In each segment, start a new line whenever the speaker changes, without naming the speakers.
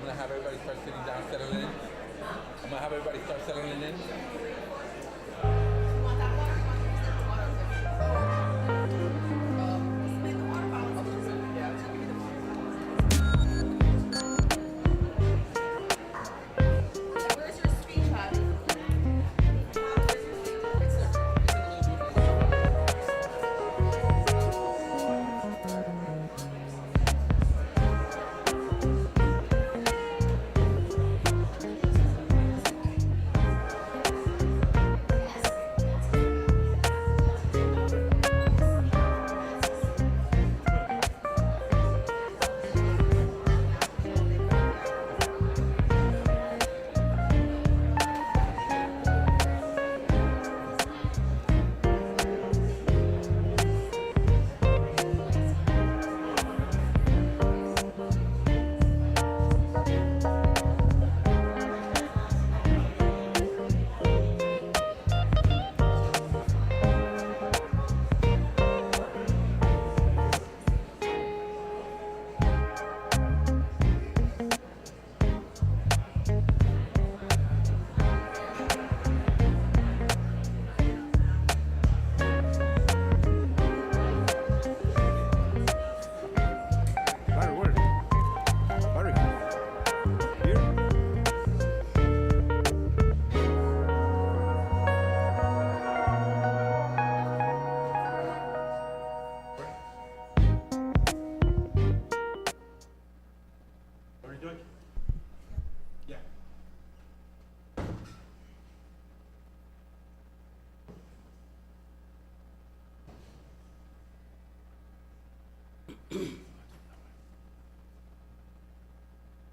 I'm gonna have everybody start sitting down, settling in. I'm gonna have everybody start settling in.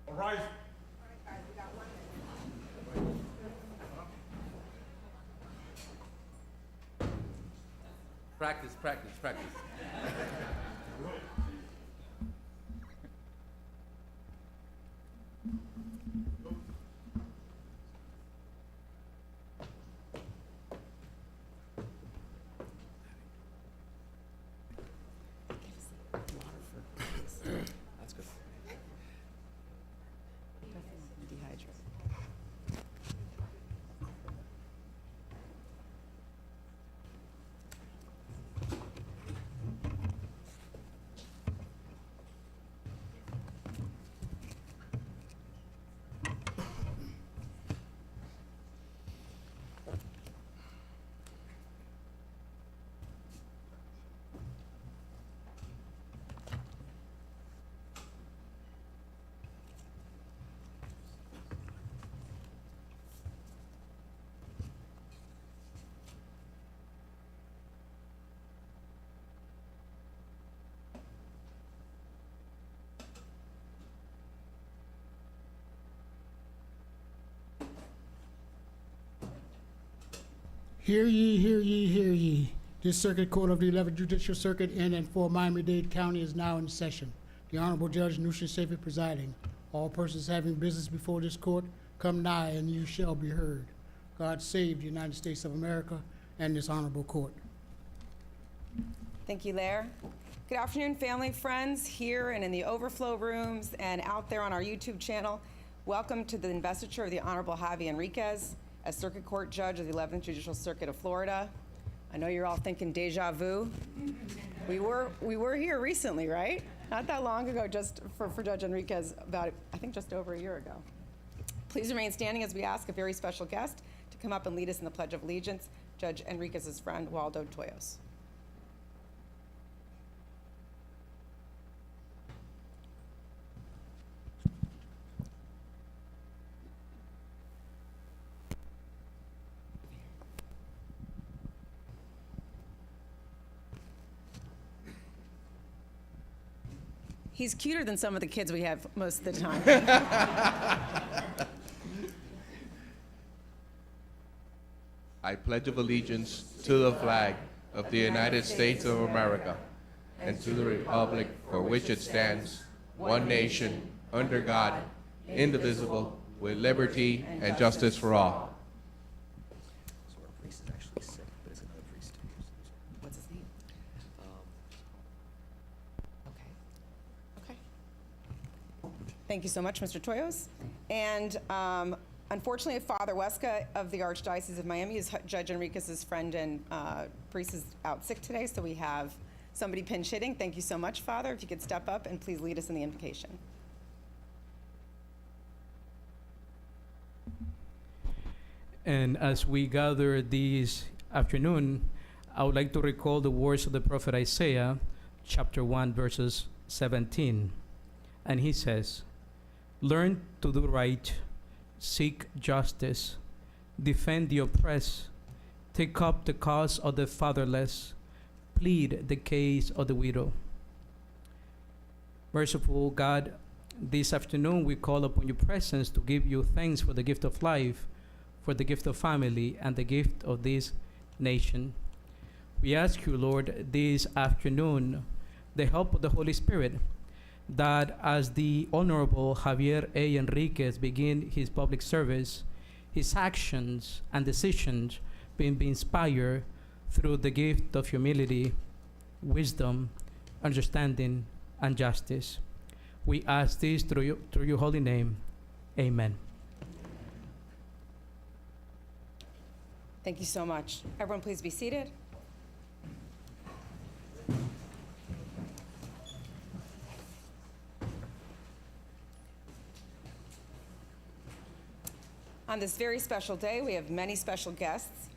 All right.
Practice, practice, practice.
That's good.
Dehydrate.
Hear ye, hear ye, hear ye. This Circuit Court of the 11th Judicial Circuit in and for Miami-Dade County is now in session. The Honorable Judge Nusha Sefi presiding. All persons having business before this court, come nigh and you shall be heard. God save the United States of America and this honorable court.
Thank you, Lair. Good afternoon, family, friends, here and in the overflow rooms and out there on our YouTube channel. Welcome to the investiture of the Honorable Javier Enriquez as Circuit Court Judge of the 11th Judicial Circuit of Florida. I know you're all thinking deja vu. We were here recently, right? Not that long ago, just for Judge Enriquez, about, I think, just over a year ago. Please remain standing as we ask a very special guest to come up and lead us in the Pledge of Allegiance, Judge Enriquez's friend, Waldo Toyos. He's cuter than some of the kids we have most of the time.
I pledge of allegiance to the flag of the United States of America and to the republic for which it stands, one nation, under God, indivisible, with liberty and justice for all.
So our priest is actually sick, but it's another priest.
What's his name? Okay. Okay. Thank you so much, Mr. Toyos. And unfortunately, Father Weska of the Archdiocese of Miami is Judge Enriquez's friend and priest is out sick today, so we have somebody pinch hitting. Thank you so much, Father. If you could step up and please lead us in the invocation.
And as we gather this afternoon, I would like to recall the words of the prophet Isaiah, chapter 1, verses 17. And he says, "Learn to do right, seek justice, defend the oppressed, take up the cause of the fatherless, plead the case of the widow." Merciful God, this afternoon we call upon your presence to give you thanks for the gift of life, for the gift of family, and the gift of this nation. We ask you, Lord, this afternoon, the help of the Holy Spirit, that as the Honorable Javier A. Enriquez begin his public service, his actions and decisions be inspired through the gift of humility, wisdom, understanding, and justice. We ask this through your holy name. Amen.
Thank you so much. Everyone, please be seated. On this very special day, we have many special guests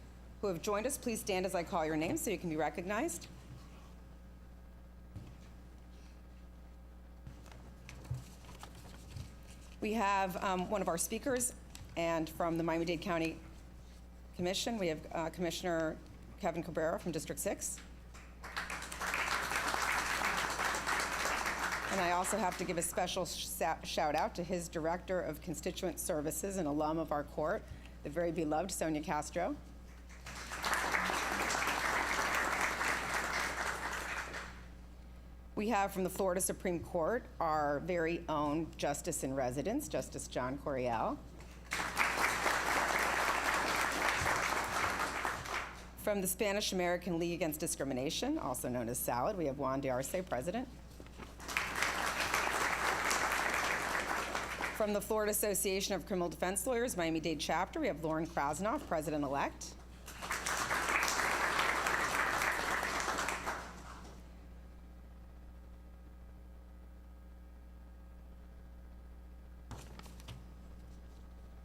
who have joined us. Please stand as I call your name so you can be recognized. We have one of our speakers, and from the Miami-Dade County Commission, we have Commissioner Kevin Cabrera from District 6. And I also have to give a special shout out to his Director of Constituent Services, an alum of our court, the very beloved Sonia Castro. We have from the Florida Supreme Court our very own Justice in Residence, Justice John Coriel. From the Spanish American League Against Discrimination, also known as SALAD, we have Juan de Arce, President. From the Florida Association of Criminal Defense Lawyers, Miami-Dade Chapter, we have Lauren Krasnoff, President-elect.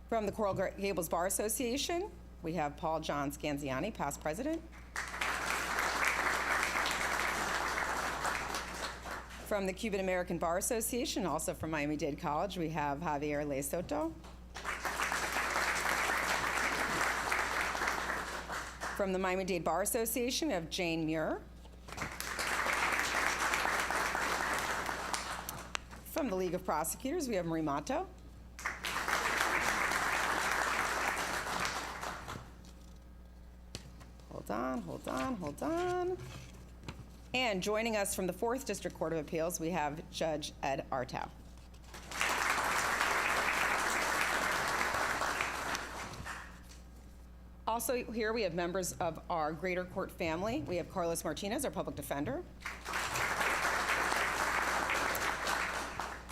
From the Coral Gables Bar Association, we have Paul John Scanziani, past president. From the Cuban American Bar Association, also from Miami-Dade College, we have Javier Le Soto. From the Miami-Dade Bar Association, we have Jane Muir. From the League of Prosecutors, we have Marie Mato. Hold on. And joining us from the 4th District Court of Appeals, we have Judge Ed Artow. Also here we have members of our Greater Court family. We have Carlos Martinez, our public defender.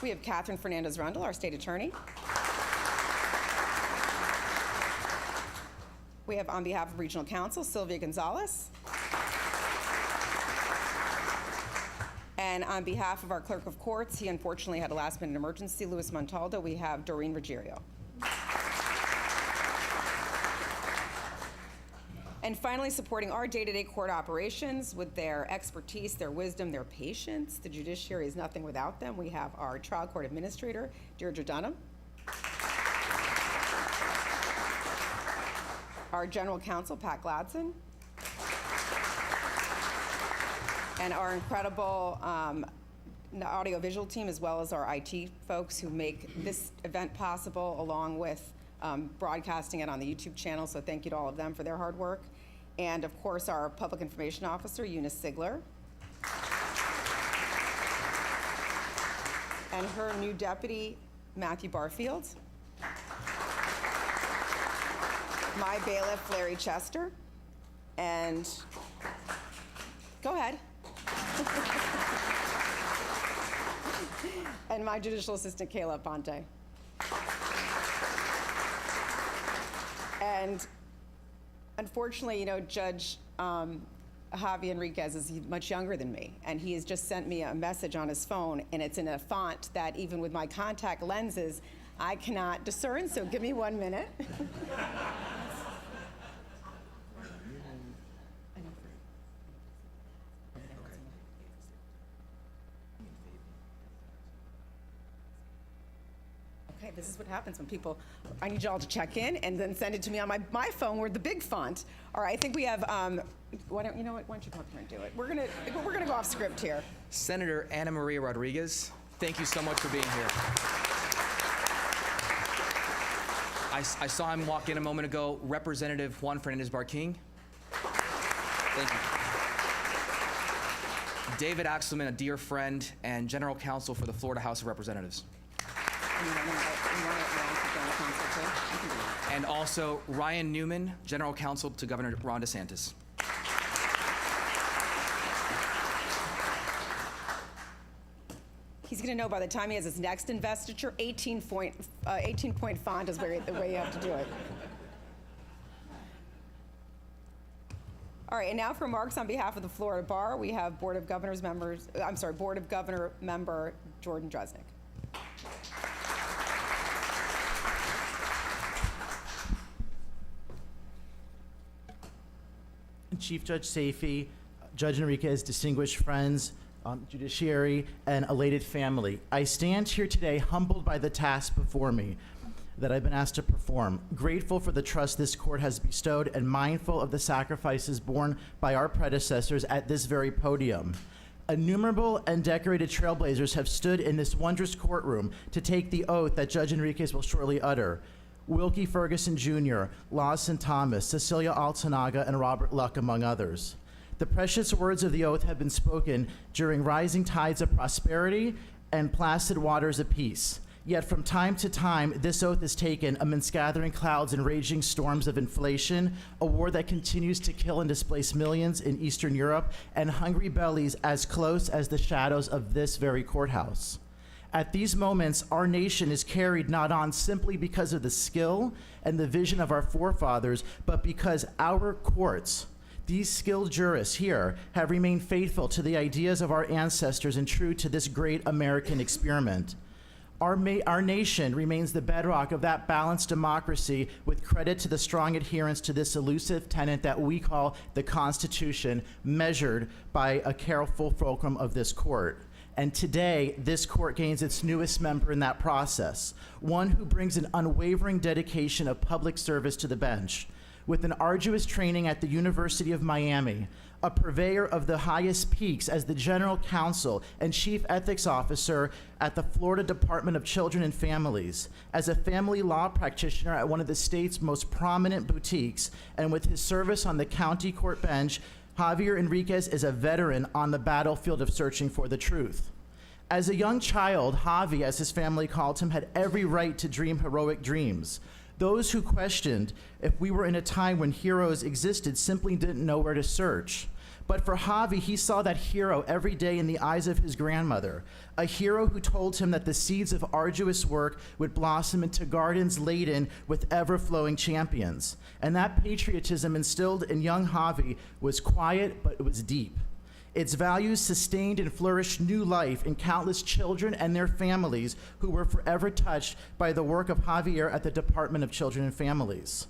We have Catherine Fernandez-Rundle, our state attorney. We have, on behalf of Regional Counsel, Sylvia Gonzalez. And on behalf of our Clerk of Courts, he unfortunately had a last-minute emergency, Luis Montaldo, we have Doreen Ruggiero. And finally, supporting our day-to-day court operations with their expertise, their wisdom, their patience, the judiciary is nothing without them. We have our trial court administrator, Deirdre Dunham. Our general counsel, Pat Gladson. And our incredible audiovisual team, as well as our IT folks who make this event possible, along with broadcasting it on the YouTube channel. So thank you to all of them for their hard work. And of course, our public information officer, Eunice Sigler. And her new deputy, Matthew Barfield. My bailiff, Larry Chester. And go ahead. And my judicial assistant, Kayla Ponte. And unfortunately, Judge Javier Enriquez is much younger than me, and he has just sent me a message on his phone, and it's in a font that even with my contact lenses, I cannot discern, so give me 1 minute. Okay, this is what happens when people, I need y'all to check in and then send it to me on my phone with the big font. All right, I think we have, why don't you come up here and do it? We're gonna go off script here.
Senator Ana Maria Rodriguez, thank you so much for being here. I saw him walk in a moment ago. Representative Juan Fernandez Barking. Thank you. David Axelman, a dear friend and general counsel for the Florida House of Representatives. And also Ryan Newman, general counsel to Governor Ron DeSantis.
He's going to know by the time he has his next investiture, 18-point font is the way you have to do it. All right, and now for remarks on behalf of the Florida Bar, we have Board of Governor member Jordan Dresnick.
Chief Judge Safey, Judge Enriquez, distinguished friends, judiciary, and elated family. I stand here today humbled by the task before me that I've been asked to perform, grateful for the trust this court has bestowed and mindful of the sacrifices borne by our predecessors at this very podium. Innumerable and decorated trailblazers have stood in this wondrous courtroom to take the oath that Judge Enriquez will shortly utter. Wilkie Ferguson Jr., Lawson Thomas, Cecilia Altanaga, and Robert Luck, among others. The precious words of the oath have been spoken during rising tides of prosperity and placid waters of peace. Yet from time to time, this oath is taken amidst gathering clouds and raging storms of inflation, a war that continues to kill and displace millions in Eastern Europe, and hungry bellies as close as the shadows of this very courthouse. At these moments, our nation is carried not on simply because of the skill and the vision of our forefathers, but because our courts, these skilled jurists here, have remained faithful to the ideas of our ancestors and true to this great American experiment. Our nation remains the bedrock of that balanced democracy, with credit to the strong adherence to this elusive tenet that we call the Constitution, measured by a careful fulcrum of this court. And today, this court gains its newest member in that process, one who brings an unwavering dedication of public service to the bench. With an arduous training at the University of Miami, a purveyor of the highest peaks as the general counsel and chief ethics officer at the Florida Department of Children and Families, as a family law practitioner at one of the state's most prominent boutiques, and with his service on the county court bench, Javier Enriquez is a veteran on the battlefield of searching for the truth. As a young child, Javi, as his family called him, had every right to dream heroic dreams. Those who questioned if we were in a time when heroes existed simply didn't know where to search. But for Javi, he saw that hero every day in the eyes of his grandmother, a hero who told him that the seeds of arduous work would blossom into gardens laden with ever-flowing champions. And that patriotism instilled in young Javi was quiet, but it was deep. Its values sustained and flourished new life in countless children and their families who were forever touched by the work of Javier at the Department of Children and Families.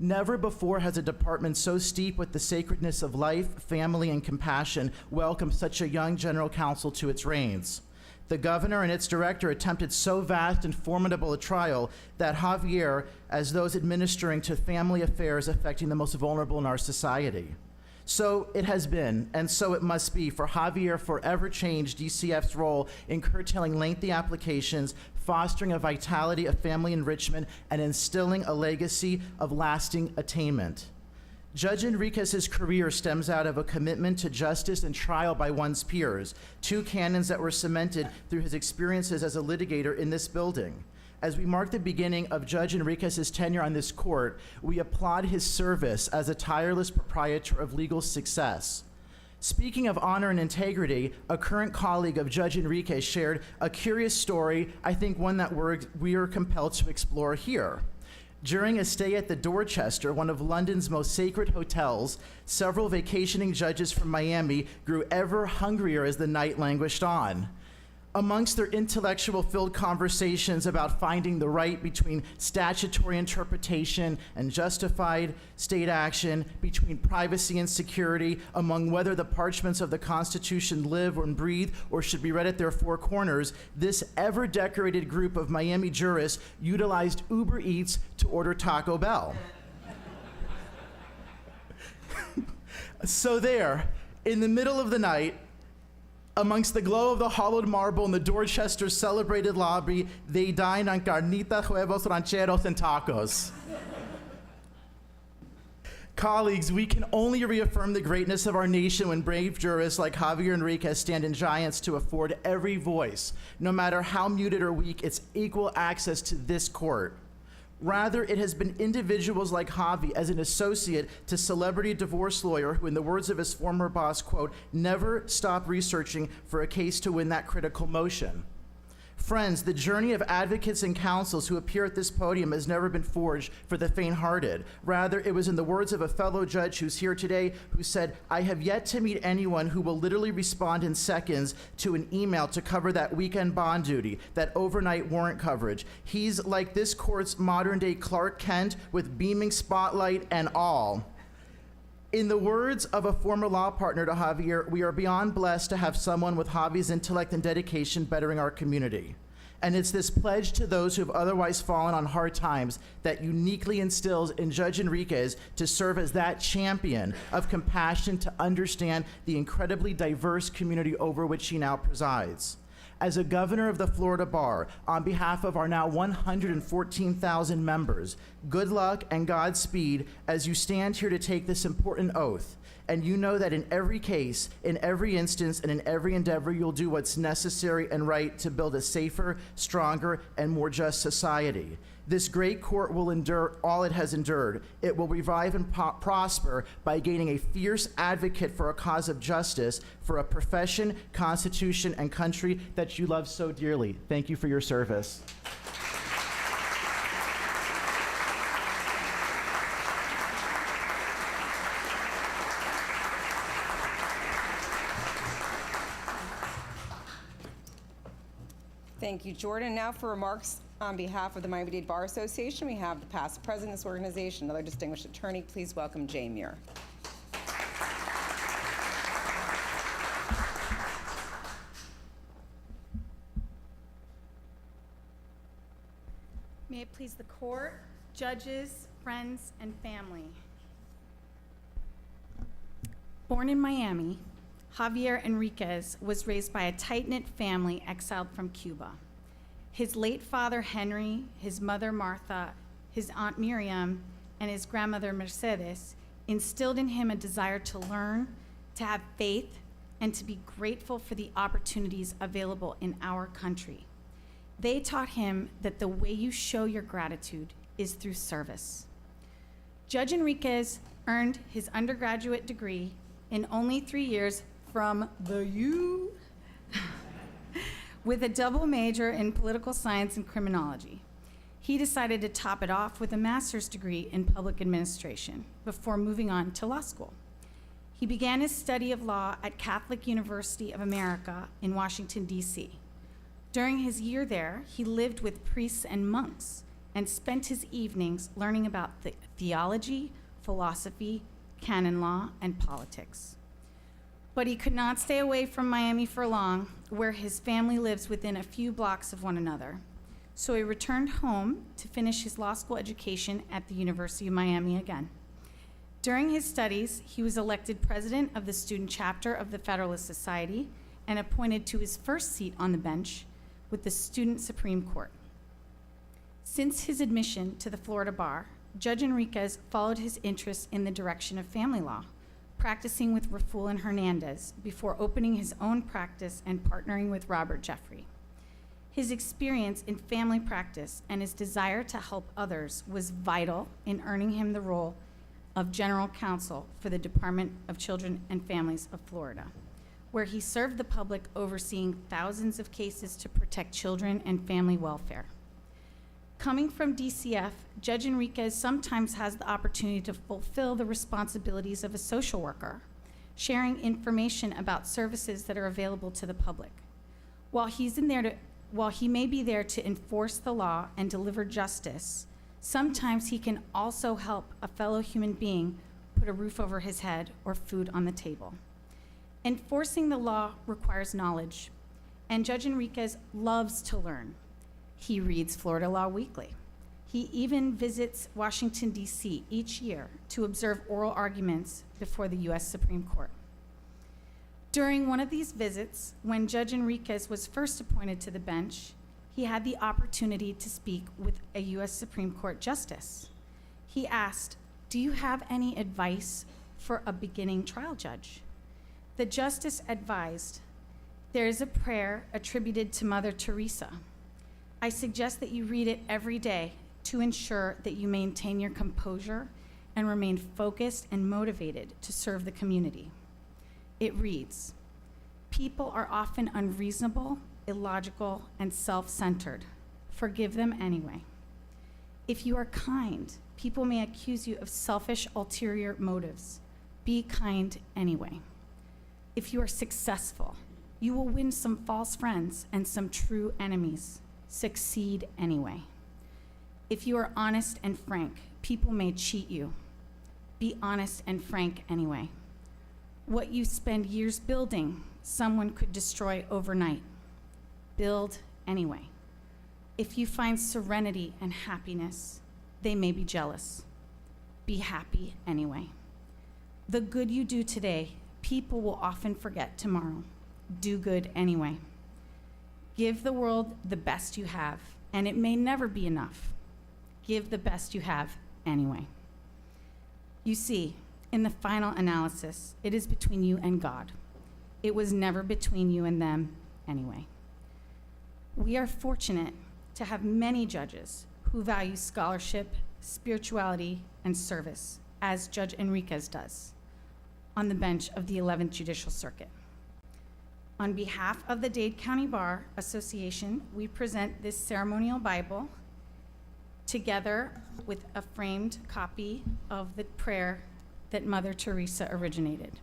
Never before has a department so steeped with the sacredness of life, family, and compassion welcomed such a young general counsel to its reins. The governor and its director attempted so vast and formidable a trial that Javier, as those administering to family affairs affecting the most vulnerable in our society. So it has been, and so it must be, for Javier forever change DCF's role in curtailing lengthy applications, fostering a vitality of family enrichment, and instilling a legacy of lasting attainment. Judge Enriquez's career stems out of a commitment to justice and trial by one's peers, two canons that were cemented through his experiences as a litigator in this building. As we mark the beginning of Judge Enriquez's tenure on this court, we applaud his service as a tireless proprietor of legal success. Speaking of honor and integrity, a current colleague of Judge Enriquez shared a curious story, I think one that we are compelled to explore here. During a stay at the Dorchester, one of London's most sacred hotels, several vacationing judges from Miami grew ever hungrier as the night languished on. Amongst their intellectual-filled conversations about finding the right between statutory interpretation and justified state action, between privacy and security, among whether the parchments of the Constitution live and breathe or should be read at their four corners, this ever-decorated group of Miami jurists utilized Uber Eats to order Taco Bell. So there, in the middle of the night, amongst the glow of the hollowed marble in the Dorchester's celebrated lobby, they dined on carnitas, huevos, rancheros, and tacos. Colleagues, we can only reaffirm the greatness of our nation when brave jurists like Javier Enriquez stand in giants to afford every voice, no matter how muted or weak, its equal access to this court. Rather, it has been individuals like Javi as an associate to celebrity divorce lawyer who, in the words of his former boss, quote, never stop researching for a case to win that critical motion. Friends, the journey of advocates and counsels who appear at this podium has never been forged for the faint-hearted. Rather, it was in the words of a fellow judge who's here today who said, I have yet to meet anyone who will literally respond in seconds to an email to cover that weekend bond duty, that overnight warrant coverage. He's like this court's modern-day Clark Kent with beaming spotlight and all. In the words of a former law partner to Javier, we are beyond blessed to have someone with Javi's intellect and dedication bettering our community. And it's this pledge to those who have otherwise fallen on hard times that uniquely instills in Judge Enriquez to serve as that champion of compassion to understand the incredibly diverse community over which he now presides. As a governor of the Florida Bar, on behalf of our now 114,000 members, good luck and Godspeed as you stand here to take this important oath. And you know that in every case, in every instance, and in every endeavor, you'll do what's necessary and right to build a safer, stronger, and more just society. This great court will endure all it has endured. It will revive and prosper by gaining a fierce advocate for a cause of justice, for a profession, constitution, and country that you love so dearly. Thank you for your service.
Thank you, Jordan. Now for remarks on behalf of the Miami-Dade Bar Association, we have the past president of this organization, another distinguished attorney. Please welcome Jay Muir.
May it please the court, judges, friends, and family. Born in Miami, Javier Enriquez was raised by a tight-knit family exiled from Cuba. His late father, Henry, his mother, Martha, his aunt, Miriam, and his grandmother, Mercedes, instilled in him a desire to learn, to have faith, and to be grateful for the opportunities available in our country. They taught him that the way you show your gratitude is through service. Judge Enriquez earned his undergraduate degree in only 3 years from the U with a double major in political science and criminology. He decided to top it off with a master's degree in public administration before moving on to law school. He began his study of law at Catholic University of America in Washington, D.C. During his year there, he lived with priests and monks and spent his evenings learning about theology, philosophy, canon law, and politics. But he could not stay away from Miami for long, where his family lives within a few blocks of one another. So he returned home to finish his law school education at the University of Miami again. During his studies, he was elected president of the student chapter of the Federalist Society and appointed to his first seat on the bench with the Student Supreme Court. Since his admission to the Florida Bar, Judge Enriquez followed his interests in the direction of family law, practicing with Raful and Hernandez before opening his own practice and partnering with Robert Jeffrey. His experience in family practice and his desire to help others was vital in earning him the role of General Counsel for the Department of Children and Families of Florida, where he served the public overseeing thousands of cases to protect children and family welfare. Coming from DCF, Judge Enriquez sometimes has the opportunity to fulfill the responsibilities of a social worker, sharing information about services that are available to the public. While he may be there to enforce the law and deliver justice, sometimes he can also help a fellow human being put a roof over his head or food on the table. Enforcing the law requires knowledge, and Judge Enriquez loves to learn. He reads Florida Law Weekly. He even visits Washington, D.C. each year to observe oral arguments before the U.S. Supreme Court. During one of these visits, when Judge Enriquez was first appointed to the bench, he had the opportunity to speak with a U.S. Supreme Court justice. He asked, "Do you have any advice for a beginning trial judge?" The justice advised, "There is a prayer attributed to Mother Teresa. I suggest that you read it every day to ensure that you maintain your composure and remain focused and motivated to serve the community." It reads, "People are often unreasonable, illogical, and self-centered. Forgive them anyway. If you are kind, people may accuse you of selfish, ulterior motives. Be kind anyway. If you are successful, you will win some false friends and some true enemies. Succeed anyway. If you are honest and frank, people may cheat you. Be honest and frank anyway. What you spend years building, someone could destroy overnight. Build anyway. If you find serenity and happiness, they may be jealous. Be happy anyway. The good you do today, people will often forget tomorrow. Do good anyway. Give the world the best you have, and it may never be enough. Give the best you have anyway." You see, in the final analysis, it is between you and God. It was never between you and them anyway. We are fortunate to have many judges who value scholarship, spirituality, and service, as Judge Enriquez does, on the bench of the 11th Judicial Circuit. On behalf of the Dade County Bar Association, we present this ceremonial Bible together with a framed copy of the prayer that Mother Teresa originated.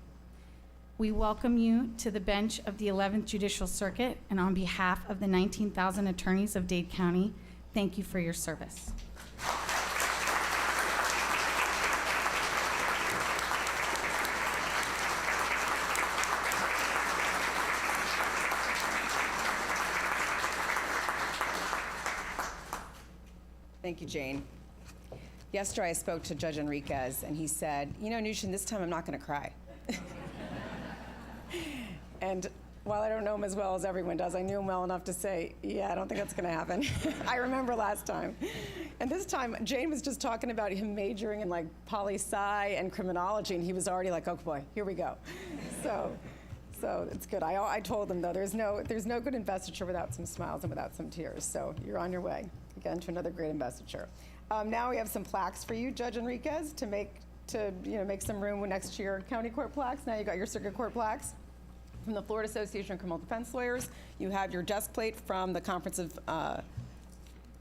We welcome you to the bench of the 11th Judicial Circuit, and on behalf of the 19,000 attorneys of Dade County, thank you for your service.
Thank you, Jane. Yesterday, I spoke to Judge Enriquez, and he said, "You know, Nushin, this time I'm not going to cry." And while I don't know him as well as everyone does, I knew him well enough to say, yeah, I don't think that's going to happen. I remember last time. And this time, Jane was just talking about him majoring in like poli-sci and criminology, and he was already like, oh boy, here we go. So it's good. I told him, though, there's no good investiture without some smiles and without some tears. So you're on your way, again, to another great investiture. Now we have some plaques for you, Judge Enriquez, to make some room next to your county court plaques. Now you got your circuit court plaques. From the Florida Association of Criminal Defense Lawyers, you have your desk plate from the Conference of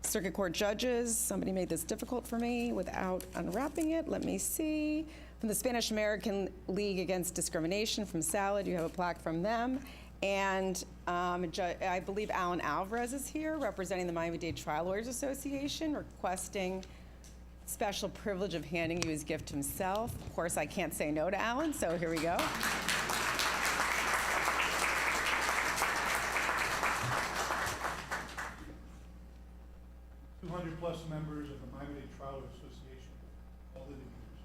Circuit Court Judges. Somebody made this difficult for me without unwrapping it. Let me see. From the Spanish American League Against Discrimination, from SALAD, you have a plaque from them. And I believe Alan Alvarez is here, representing the Miami-Dade Trial Lawyers Association, requesting special privilege of handing you his gift himself. Of course, I can't say no to Alan, so here we go.
200+ members of the Miami-Dade Trial Lawyers Association, all living years.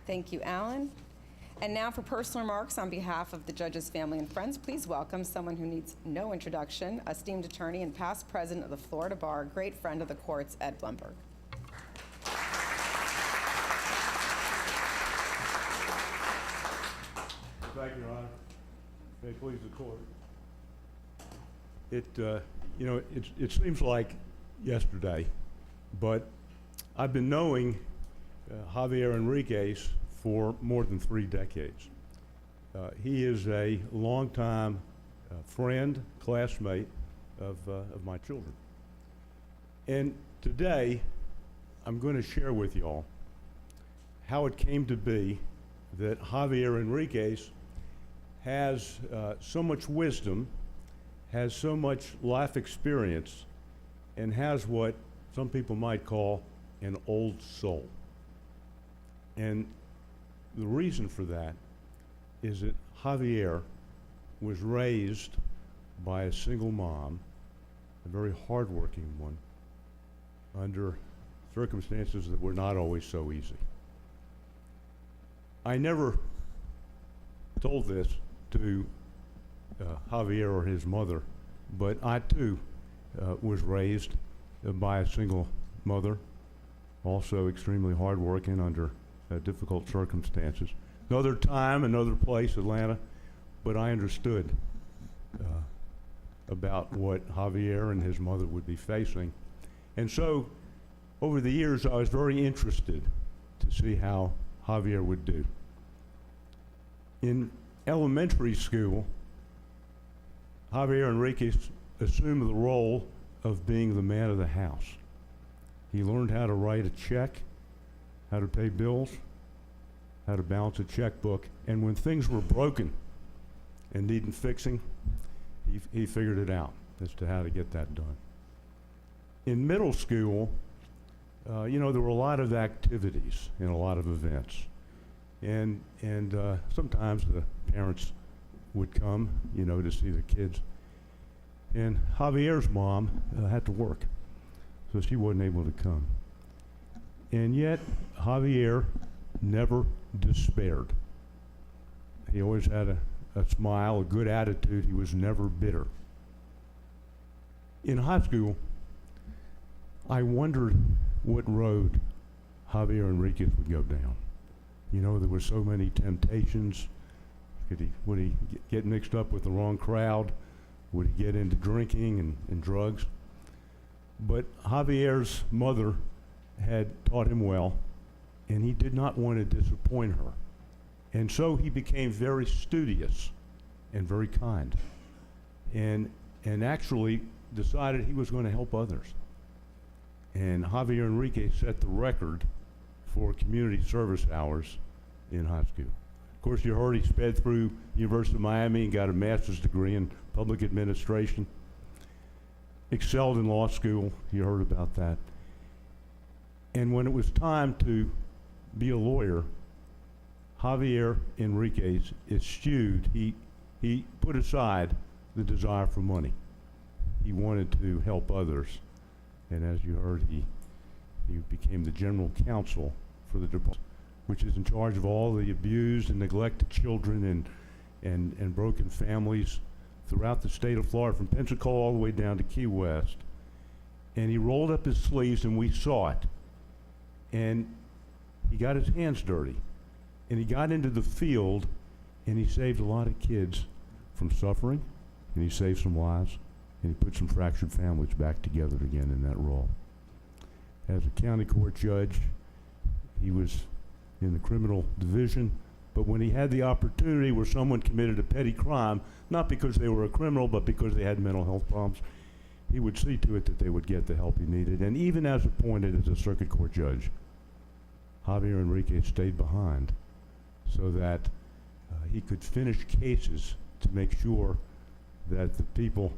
Thank you, Alan. And now for personal remarks on behalf of the judge's family and friends, please welcome someone who needs no introduction, esteemed attorney and past president of the Florida Bar, great friend of the courts, Ed Blumberg.
Thank you, Your Honor.
May it please the court. It seems like yesterday, but I've been knowing Javier Enriquez for more than 3 decades. He is a longtime friend, classmate of my children. And today, I'm going to share with y'all how it came to be that Javier Enriquez has so much wisdom, has so much life experience, and has what some people might call an old soul. And the reason for that is that Javier was raised by a single mom, a very hardworking one, under circumstances that were not always so easy. I never told this to Javier or his mother, but I too was raised by a single mother, also extremely hardworking under difficult circumstances. Another time, another place, Atlanta, but I understood about what Javier and his mother would be facing. And so, over the years, I was very interested to see how Javier would do. In elementary school, Javier Enriquez assumed the role of being the man of the house. He learned how to write a check, how to pay bills, how to balance a checkbook, and when things were broken and needed fixing, he figured it out as to how to get that done. In middle school, there were a lot of activities and a lot of events. And sometimes the parents would come, to see the kids. And Javier's mom had to work, so she wasn't able to come. And yet, Javier never despaired. He always had a smile, a good attitude. He was never bitter. In high school, I wondered what road Javier Enriquez would go down. There were so many temptations. Would he get mixed up with the wrong crowd? Would he get into drinking and drugs? But Javier's mother had taught him well, and he did not want to disappoint her. And so he became very studious and very kind, and actually decided he was going to help others. And Javier Enriquez set the record for community service hours in high school. Of course, you heard he sped through University of Miami and got a master's degree in public administration. Excelled in law school, you heard about that. And when it was time to be a lawyer, Javier Enriquez eschewed, he put aside the desire for money. He wanted to help others. And as you heard, he became the general counsel for the department, which is in charge of all the abused and neglected children and broken families throughout the state of Florida, from Pensacola all the way down to Key West. And he rolled up his sleeves, and we saw it. And he got his hands dirty. And he got into the field, and he saved a lot of kids from suffering, and he saved some lives, and he put some fractured families back together again in that role. As a county court judge, he was in the criminal division, but when he had the opportunity where someone committed a petty crime, not because they were a criminal, but because they had mental health problems, he would see to it that they would get the help he needed. And even as appointed as a circuit court judge, Javier Enriquez stayed behind so that he could finish cases to make sure that the people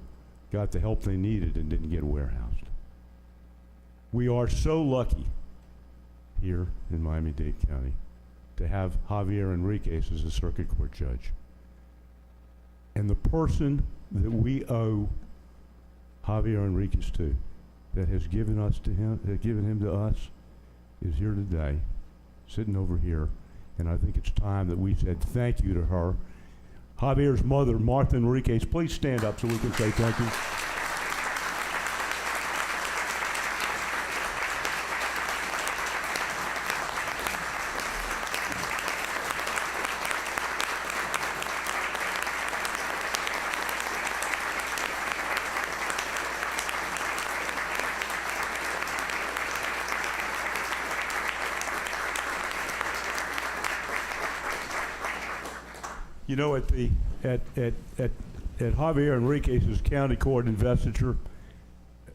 got the help they needed and didn't get warehoused. We are so lucky here in Miami-Dade County to have Javier Enriquez as a circuit court judge. And the person that we owe Javier Enriquez to, that has given him to us, is here today, sitting over here, and I think it's time that we said thank you to her. Javier's mother, Martha Enriquez, please stand up so we can say thank you. You know, at Javier Enriquez's county court investiture,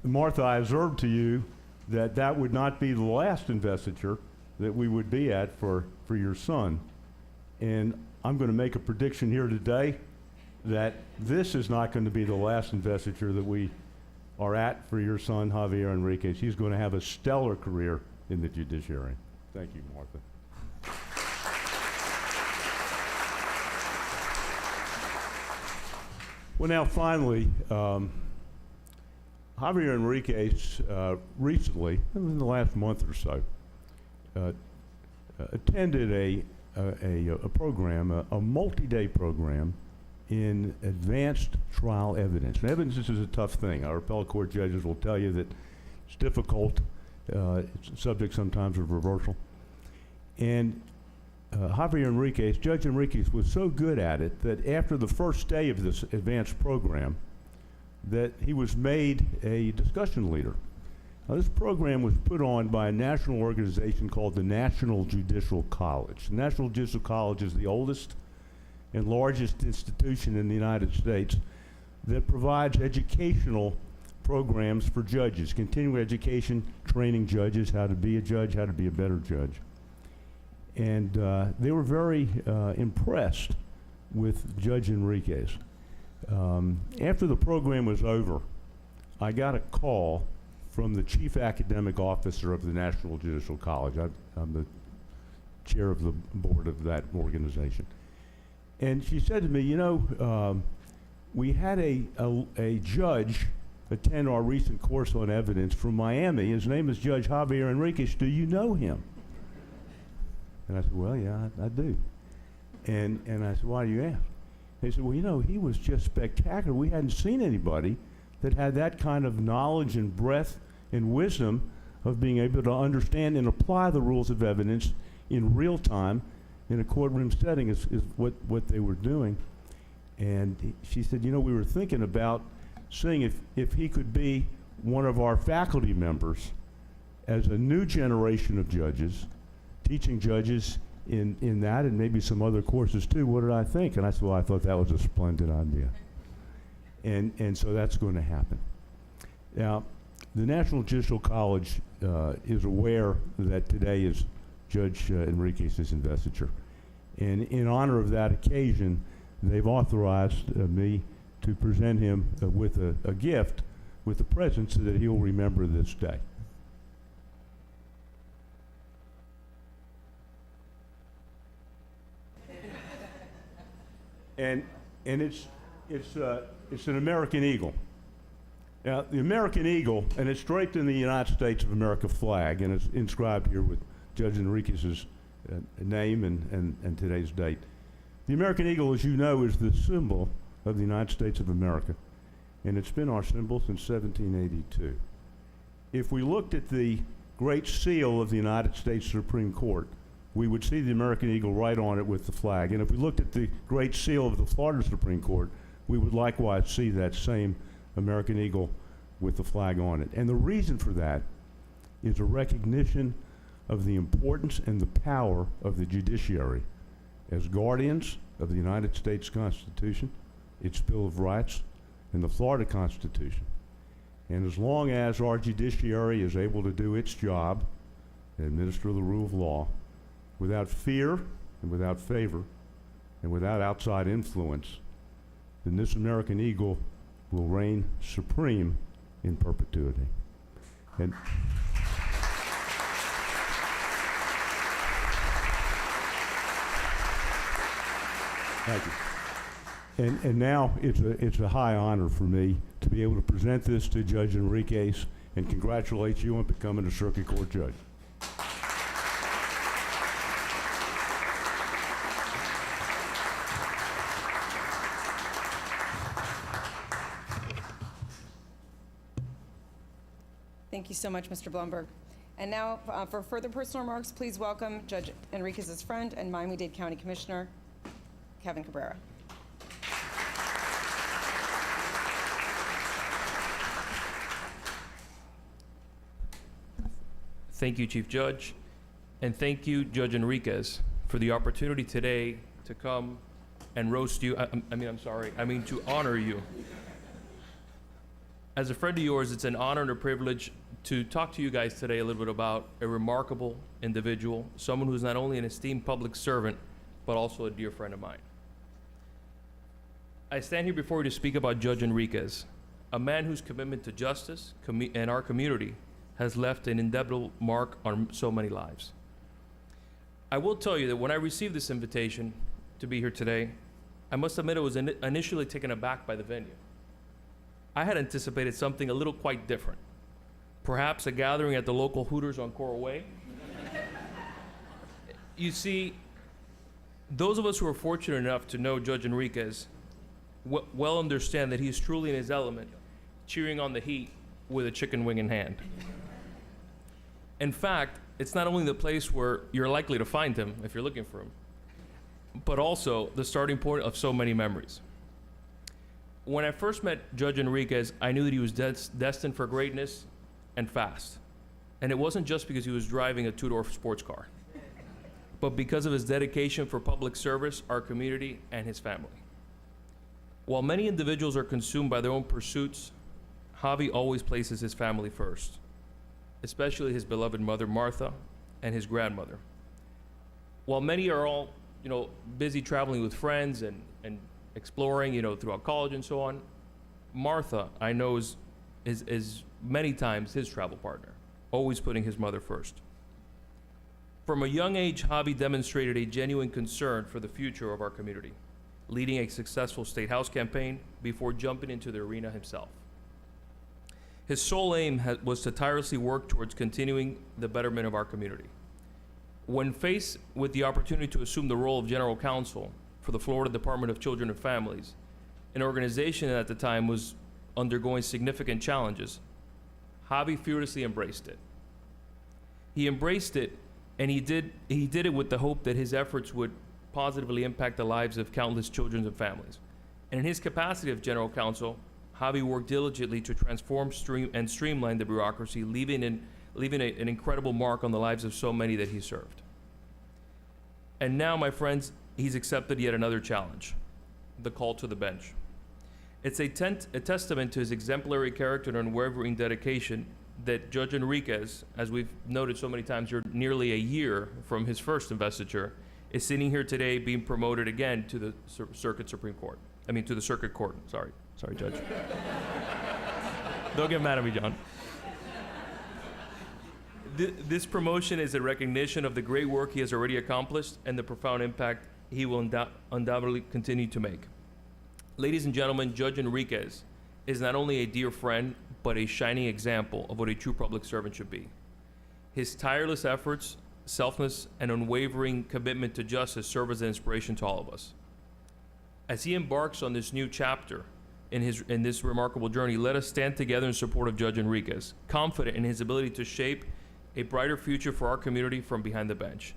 Martha, I observed to you that that would not be the last investiture that we would be at for your son. And I'm going to make a prediction here today that this is not going to be the last investiture that we are at for your son, Javier Enriquez. He's going to have a stellar career in the judiciary. Thank you, Martha. Well, now finally, Javier Enriquez recently, in the last month or so, attended a program, a multi-day program in advanced trial evidence. And evidence is a tough thing. Our appellate court judges will tell you that it's difficult. It's subject sometimes of reversal. And Javier Enriquez, Judge Enriquez, was so good at it that after the first day of this advanced program, that he was made a discussion leader. Now, this program was put on by a national organization called the National Judicial College. The National Judicial College is the oldest and largest institution in the United States that provides educational programs for judges, continuing education, training judges how to be a judge, how to be a better judge. And they were very impressed with Judge Enriquez. After the program was over, I got a call from the chief academic officer of the National Judicial College. I'm the chair of the board of that organization. And she said to me, you know, we had a judge attend our recent course on evidence from Miami. His name is Judge Javier Enriquez. Do you know him? And I said, well, yeah, I do. And I said, why do you ask? They said, well, you know, he was just spectacular. We hadn't seen anybody that had that kind of knowledge and breadth and wisdom of being able to understand and apply the rules of evidence in real time in a courtroom setting is what they were doing. And she said, you know, we were thinking about seeing if he could be one of our faculty members as a new generation of judges, teaching judges in that and maybe some other courses too. What did I think? And I said, well, I thought that was a splendid idea. And so that's going to happen. Now, the National Judicial College is aware that today is Judge Enriquez's investiture. And in honor of that occasion, they've authorized me to present him with a gift with a present so that he'll remember this day. And it's an American eagle. Now, the American eagle, and it's draped in the United States of America flag, and it's inscribed here with Judge Enriquez's name and today's date. The American eagle, as you know, is the symbol of the United States of America, and it's been our symbol since 1782. If we looked at the Great Seal of the United States Supreme Court, we would see the American eagle right on it with the flag. And if we looked at the Great Seal of the Florida Supreme Court, we would likewise see that same American eagle with the flag on it. And the reason for that is a recognition of the importance and the power of the judiciary as guardians of the United States Constitution, its Bill of Rights, and the Florida Constitution. And as long as our judiciary is able to do its job and administer the rule of law without fear and without favor and without outside influence, then this American eagle will reign supreme in perpetuity. And thank you. And now it's a high honor for me to be able to present this to Judge Enriquez and congratulate you on becoming a circuit court judge.
Thank you so much, Mr. Blumberg. And now, for further personal remarks, please welcome Judge Enriquez's friend and Miami-Dade County Commissioner, Kevin Cabrera.
Thank you, Chief Judge, and thank you, Judge Enriquez, for the opportunity today to come and roast you. I mean to honor you. As a friend of yours, it's an honor and a privilege to talk to you guys today a little bit about a remarkable individual, someone who's not only an esteemed public servant, but also a dear friend of mine. I stand here before you to speak about Judge Enriquez, a man whose commitment to justice and our community has left an indelible mark on so many lives. I will tell you that when I received this invitation to be here today, I must admit I was initially taken aback by the venue. I had anticipated something a little quite different. Perhaps a gathering at the local Hooters on Coral Way. You see, those of us who are fortunate enough to know Judge Enriquez well understand that he is truly in his element, cheering on the Heat with a chicken wing in hand. In fact, it's not only the place where you're likely to find him if you're looking for him, but also the starting point of so many memories. When I first met Judge Enriquez, I knew that he was destined for greatness and fast. And it wasn't just because he was driving a two-door sports car, but because of his dedication for public service, our community, and his family. While many individuals are consumed by their own pursuits, Javi always places his family first, especially his beloved mother, Martha, and his grandmother. While many are all, busy traveling with friends and exploring, throughout college and so on, Martha, I know, is many times his travel partner, always putting his mother first. From a young age, Javi demonstrated a genuine concern for the future of our community, leading a successful state house campaign before jumping into the arena himself. His sole aim was to tirelessly work towards continuing the betterment of our community. When faced with the opportunity to assume the role of General Counsel for the Florida Department of Children and Families, an organization that at the time was undergoing significant challenges, Javi fearlessly embraced it. He embraced it, and he did it with the hope that his efforts would positively impact the lives of countless children and families. And in his capacity of General Counsel, Javi worked diligently to transform and streamline the bureaucracy, leaving an incredible mark on the lives of so many that he served. And now, my friends, he's accepted yet another challenge, the call to the bench. It's a testament to his exemplary character and unwavering dedication that Judge Enriquez, as we've noted so many times, you're nearly a year from his first investiture, is sitting here today being promoted again to the Circuit Court. Sorry, Judge. Don't get mad at me, John. This promotion is a recognition of the great work he has already accomplished and the profound impact he will undoubtedly continue to make. Ladies and gentlemen, Judge Enriquez is not only a dear friend, but a shining example of what a true public servant should be. His tireless efforts, selflessness, and unwavering commitment to justice serve as an inspiration to all of us. As he embarks on this new chapter in this remarkable journey, let us stand together in support of Judge Enriquez, confident in his ability to shape a brighter future for our community from behind the bench.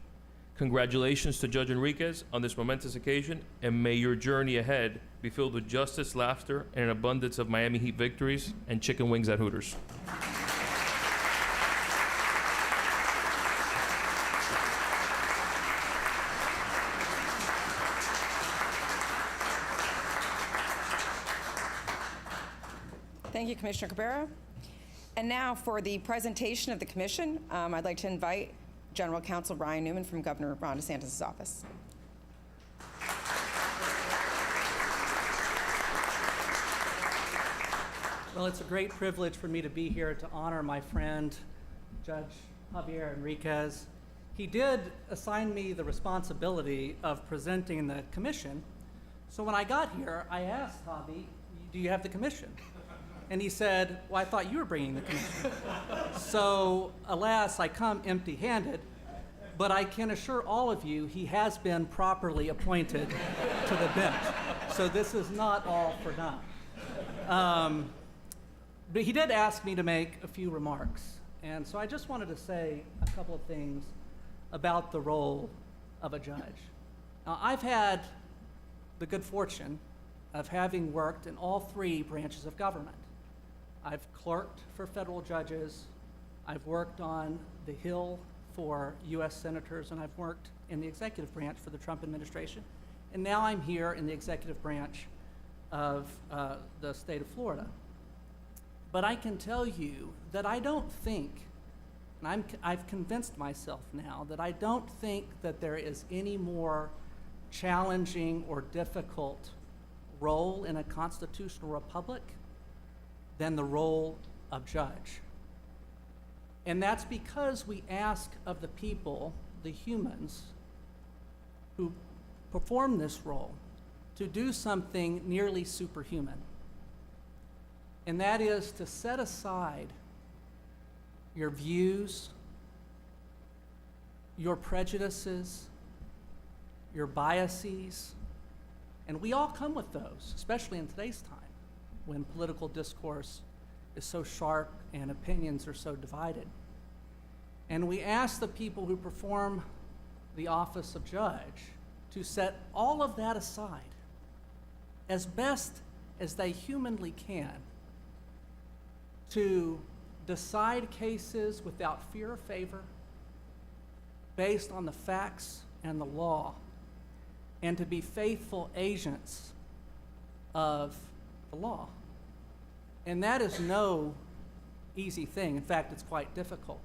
Congratulations to Judge Enriquez on this momentous occasion, and may your journey ahead be filled with justice, laughter, and an abundance of Miami Heat victories and chicken wings at Hooters.
Thank you, Commissioner Cabrera. And now for the presentation of the commission, I'd like to invite General Counsel Brian Newman from Governor Ron DeSantis' office.
Well, it's a great privilege for me to be here to honor my friend, Judge Javier Enriquez. He did assign me the responsibility of presenting the commission. So when I got here, I asked Javi, do you have the commission? And he said, well, I thought you were bringing the commission. So, alas, I come empty-handed, but I can assure all of you he has been properly appointed to the bench. So this is not all for naught. But he did ask me to make a few remarks. And so I just wanted to say a couple of things about the role of a judge. Now, I've had the good fortune of having worked in all three branches of government. I've clerked for federal judges, I've worked on the Hill for U.S. senators, and I've worked in the executive branch for the Trump administration. and now I'm here in the executive branch of the state of Florida. But I can tell you that I don't think, and I've convinced myself now, that I don't think that there is any more challenging or difficult role in a constitutional republic than the role of judge. And that's because we ask of the people, the humans, who perform this role to do something nearly superhuman. And that is to set aside your views, your prejudices, your biases, and we all come with those, especially in today's time when political discourse is so sharp and opinions are so divided. And we ask the people who perform the office of judge to set all of that aside as best as they humanly can, to decide cases without fear or favor, based on the facts and the law, and to be faithful agents of the law. And that is no easy thing. In fact, it's quite difficult.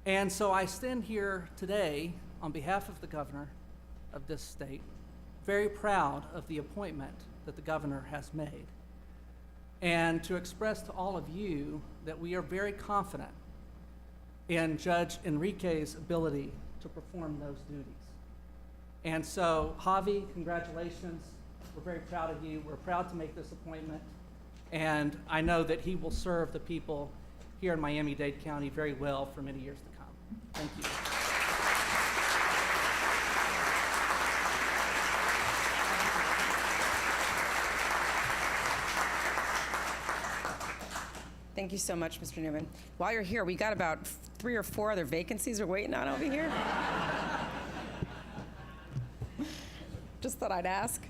And so I stand here today on behalf of the governor of this state, very proud of the appointment that the governor has made, and to express to all of you that we are very confident in Judge Enriquez's ability to perform those duties. And so, Javi, congratulations. We're very proud of you. We're proud to make this appointment. And I know that he will serve the people here in Miami-Dade County very well for many years to come. Thank you.
Thank you so much, Mr. Newman. While you're here, we got about 3 or 4 other vacancies we're waiting on over here. Just thought I'd ask.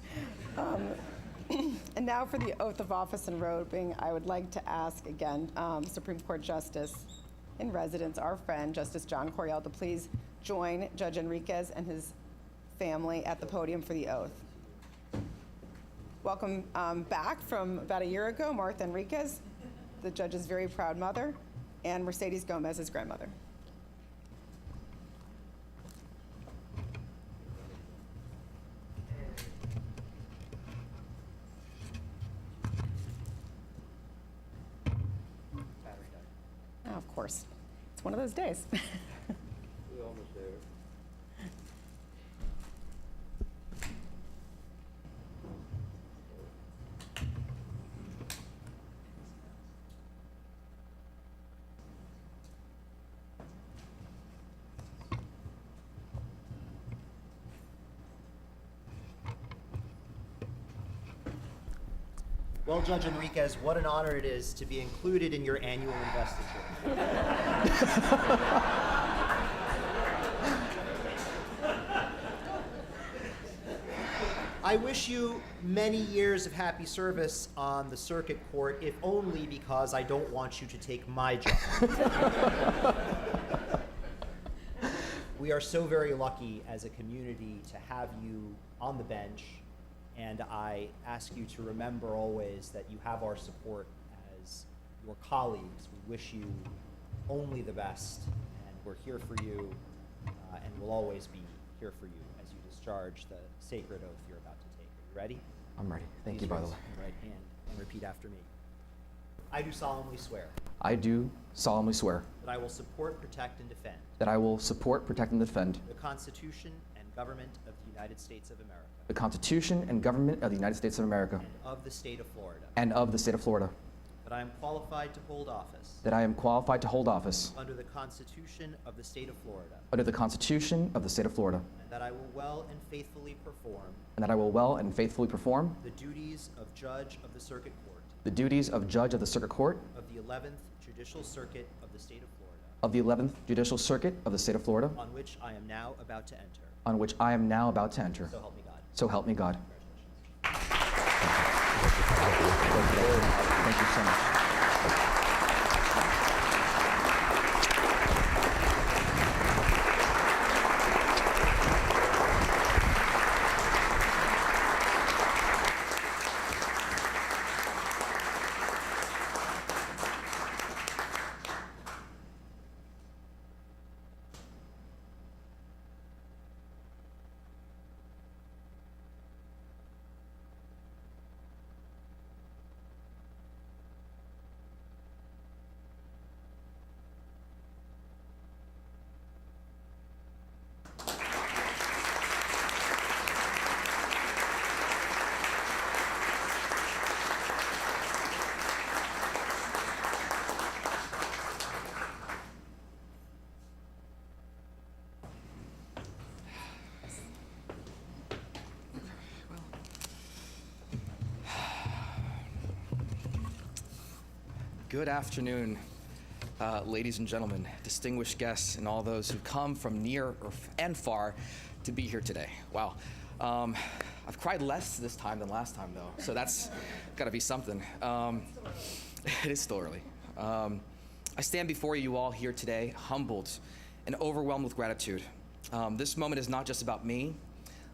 And now for the oath of office and robing, I would like to ask again Supreme Court Justice in residence, our friend, Justice John Coriel, to please join Judge Enriquez and his family at the podium for the oath. Welcome back from about a year ago, Martha Enriquez, the judge's very proud mother, and Mercedes Gomez, his grandmother. Oh, of course. It's one of those days.
We're almost there.
Well, Judge Enriquez, what an honor it is to be included in your annual investiture. I wish you many years of happy service on the circuit court, if only because I don't want you to take my job. We are so very lucky as a community to have you on the bench, and I ask you to remember always that you have our support as your colleagues. We wish you only the best, and we're here for you, and we'll always be here for you as you discharge the sacred oath you're about to take. Are you ready?
I'm ready. Thank
Please
you, by the
raise
way.
your right hand and repeat after me. I do solemnly swear
I do solemnly swear
that I will support, protect, and defend
that I will support, protect, and defend
the Constitution and government of the United States of America
the Constitution and government of the United States of America
and of the state of Florida,
and of the state of Florida,
that I am qualified to hold office
that I am qualified to hold office
under the Constitution of the state of Florida,
under the Constitution of the state of Florida,
and that I will well and faithfully perform
and that I will well and faithfully perform
the duties of Judge of the Circuit Court
the duties of Judge of the Circuit Court
of the 11th Judicial Circuit of the state of Florida,
of the 11th Judicial Circuit of the state of Florida,
on which I am now about to enter.
on which I am now about to enter.
So help me God.
So help me God.
Congratulations.
Thank you so much. Good afternoon, ladies and gentlemen, distinguished guests, and all those who've come from near and far to be here today. Wow. I've cried less this time than last time, though, so that's got to be something. It is still early. I stand before you all here today, humbled and overwhelmed with gratitude. This moment is not just about me,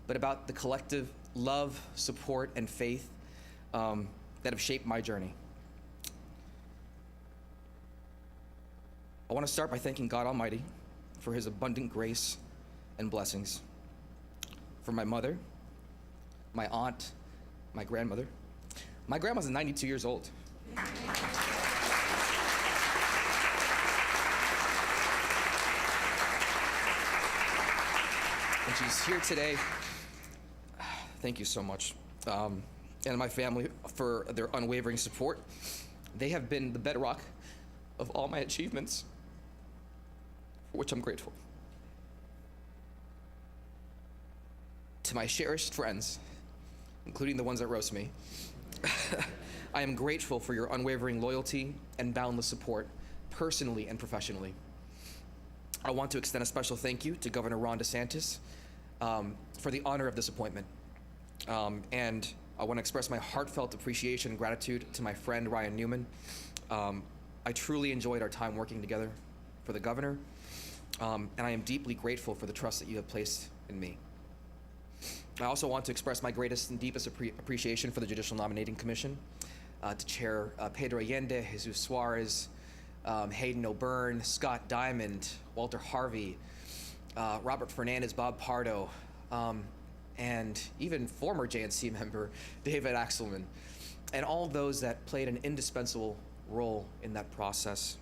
but about the collective love, support, and faith that have shaped my journey. I want to start by thanking God Almighty for his abundant grace and blessings. For my mother, my aunt, my grandmother. My grandma's 92 years old. And she's here today. Thank you so much. And my family for their unwavering support. They have been the bedrock of all my achievements, for which I'm grateful. To my cherished friends, including the ones that roast me, I am grateful for your unwavering loyalty and boundless support, personally and professionally. I want to extend a special thank you to Governor Ron DeSantis for the honor of this appointment. And I want to express my heartfelt appreciation and gratitude to my friend Ryan Newman. I truly enjoyed our time working together for the governor, and I am deeply grateful for the trust that you have placed in me. I also want to express my greatest and deepest appreciation for the Judicial Nominating Commission, to Chair Pedro Allende, Jesus Suarez, Hayden O'Byrne, Scott Diamond, Walter Harvey, Robert Fernandez, Bob Pardo, and even former JNC member David Axelman, and all those that played an indispensable role in that process.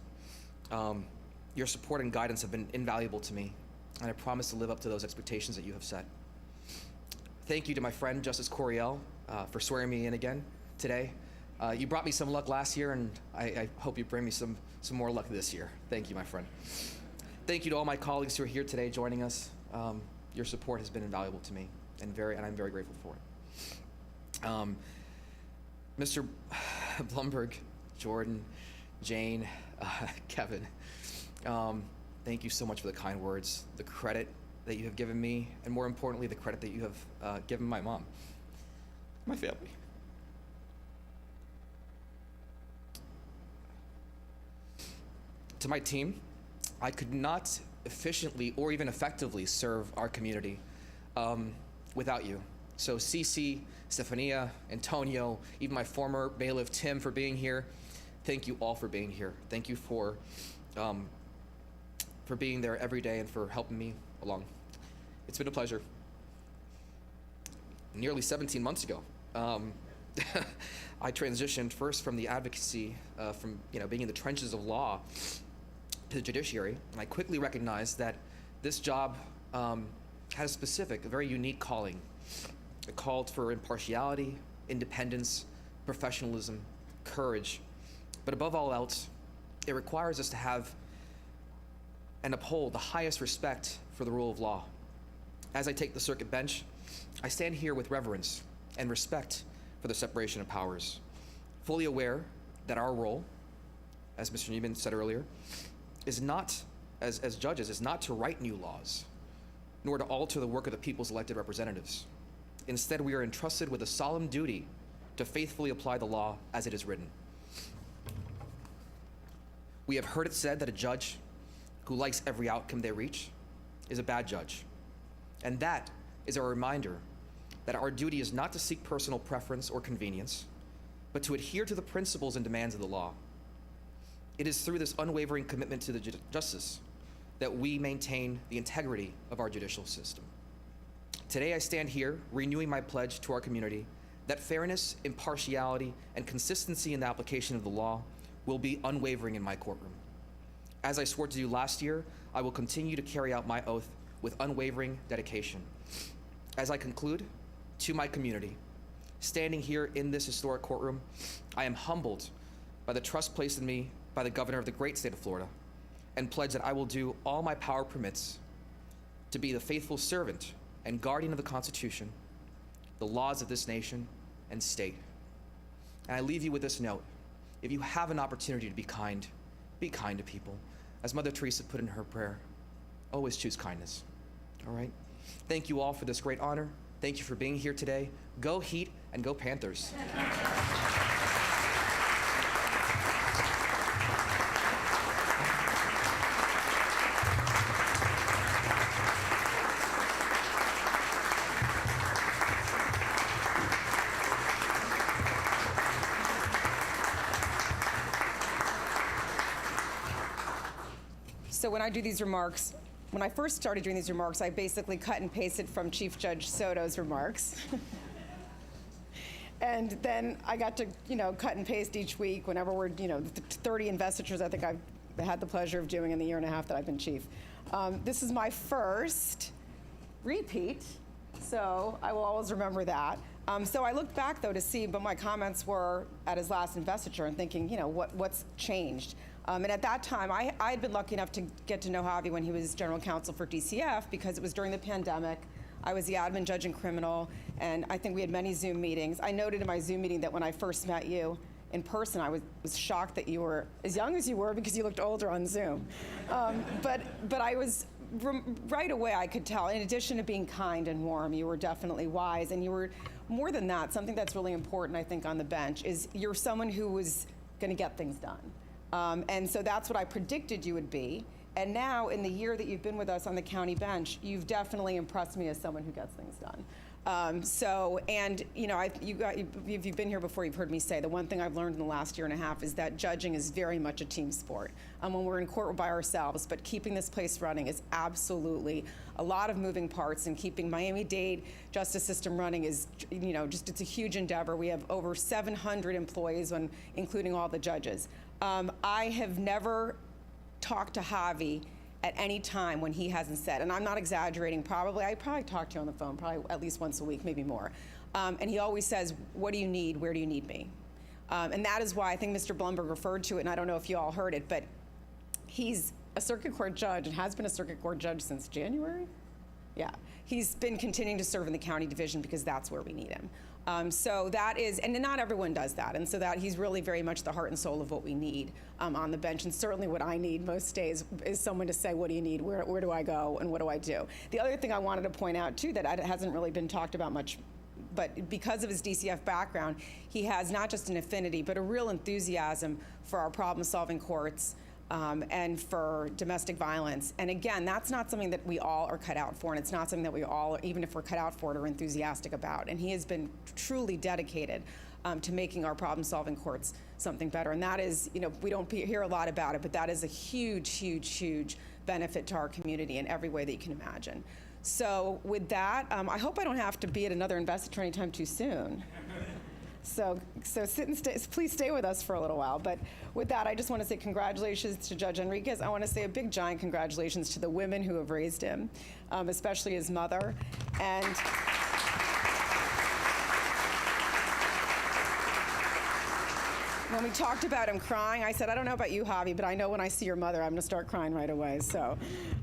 Your support and guidance have been invaluable to me, and I promise to live up to those expectations that you have set. Thank you to my friend Justice Coriel for swearing me in again today. You brought me some luck last year, and I hope you bring me some more luck this year. Thank you, my friend. Thank you to all my colleagues who are here today joining us. Your support has been invaluable to me, and I'm very grateful for it. Mr. Blumberg, Jordan, Jane, Kevin, thank you so much for the kind words, the credit that you have given me, and more importantly, the credit that you have given my mom, my family. To my team, I could not efficiently or even effectively serve our community without you. So Cece, Stefania, Antonio, even my former bailiff Tim for being here. Thank you all for being here. Thank you for being there every day and for helping me along. It's been a pleasure. Nearly 17 months ago, I transitioned first from the advocacy, from being in the trenches of law, to the judiciary, and I quickly recognized that this job had a very unique calling. It called for impartiality, independence, professionalism, courage, but above all else, it requires us to have and uphold the highest respect for the rule of law. As I take the circuit bench, I stand here with reverence and respect for the separation of powers, fully aware that our role, as Mr. Neiman said earlier, is not, as judges, is not to write new laws, nor to alter the work of the people's elected representatives. Instead, we are entrusted with a solemn duty to faithfully apply the law as it is written. We have heard it said that a judge who likes every outcome they reach is a bad judge. And that is a reminder that our duty is not to seek personal preference or convenience, but to adhere to the principles and demands of the law. It is through this unwavering commitment to the justice that we maintain the integrity of our judicial system. Today I stand here renewing my pledge to our community that fairness, impartiality, and consistency in the application of the law will be unwavering in my courtroom. As I swore to do last year, I will continue to carry out my oath with unwavering dedication. As I conclude, to my community, standing here in this historic courtroom, I am humbled by the trust placed in me by the governor of the great state of Florida, and pledge that I will do all my power permits to be the faithful servant and guardian of the Constitution, the laws of this nation and state. And I leave you with this note. if you have an opportunity to be kind to people. As Mother Teresa put in her prayer, always choose kindness. All right? Thank you all for this great honor. Thank you for being here today. Go Heat and go Panthers.
So when I do these remarks, when I first started doing these remarks, I basically cut and pasted from Chief Judge Soto's remarks. And then I got to, cut and paste each week whenever we're, 30 investitures I think I've had the pleasure of doing in the year and a half that I've been chief. This is my first repeat, so I will always remember that. So I looked back, though, to see what my comments were at his last investiture and thinking, what's changed? And at that time, I had been lucky enough to get to know Javi when he was general counsel for DCF because it was during the pandemic. I was the admin judge in criminal, and I think we had many Zoom meetings. I noted in my Zoom meeting that when I first met you in person, I was shocked that you were as young as you were because you looked older on Zoom. But I was, right away I could tell, in addition to being kind and warm, you were definitely wise, and you were, more than that, something that's really important, I think, on the bench, is you're someone who was gonna get things done. And so that's what I predicted you would be. And now, in the year that you've been with us on the county bench, you've definitely impressed me as someone who gets things done. If you've been here before, you've heard me say the one thing I've learned in the last year and a half is that judging is very much a team sport. When we're in court, we're by ourselves, but keeping this place running is absolutely a lot of moving parts, and keeping Miami-Dade justice system running is, it's a huge endeavor. We have over 700 employees, including all the judges. I have never talked to Javi at any time when he hasn't said, and I'm not exaggerating, I probably talk to you on the phone probably at least once a week, maybe more. And he always says, what do you need? Where do you need me? And that is why I think Mr. Blumberg referred to it, and I don't know if you all heard it, but he's a circuit court judge and has been a circuit court judge since January? Yeah. He's been continuing to serve in the county division because that's where we need him. So that is, and not everyone does that, and so that he's really very much the heart and soul of what we need on the bench, and certainly what I need most days is someone to say, what do you need, where do I go, and what do I do? The other thing I wanted to point out, too, that hasn't really been talked about much, but because of his DCF background, he has not just an affinity, but a real enthusiasm for our problem-solving courts, and for domestic violence. And again, that's not something that we all are cut out for, and it's not something that we all, even if we're cut out for it, are enthusiastic about. And he has been truly dedicated to making our problem-solving courts something better. And that is, we don't hear a lot about it, but that is a huge, huge, huge benefit to our community in every way that you can imagine. So with that, I hope I don't have to be at another investiture anytime too soon. So sit and please stay with us for a little while. But with that, I just want to say congratulations to Judge Enriquez. I want to say a big, giant congratulations to the women who have raised him, especially his mother. And when we talked about him crying, I said, I don't know about you, Javi, but I know when I see your mother, I'm going to start crying right away. So,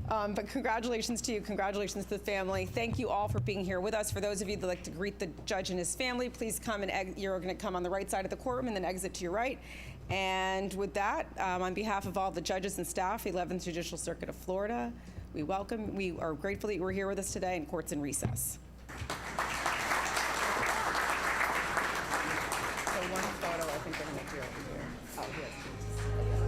but congratulations to you. Congratulations to the family. Thank you all for being here with us. For those of you that like to greet the judge and his family, please come and you're going to come on the right side of the courtroom and then exit to your right. And with that, on behalf of all the judges and staff, 11th Judicial Circuit of Florida, we are grateful that you were here with us today, and court's in recess. One photo I think I'm going to do over here. Oh, yes.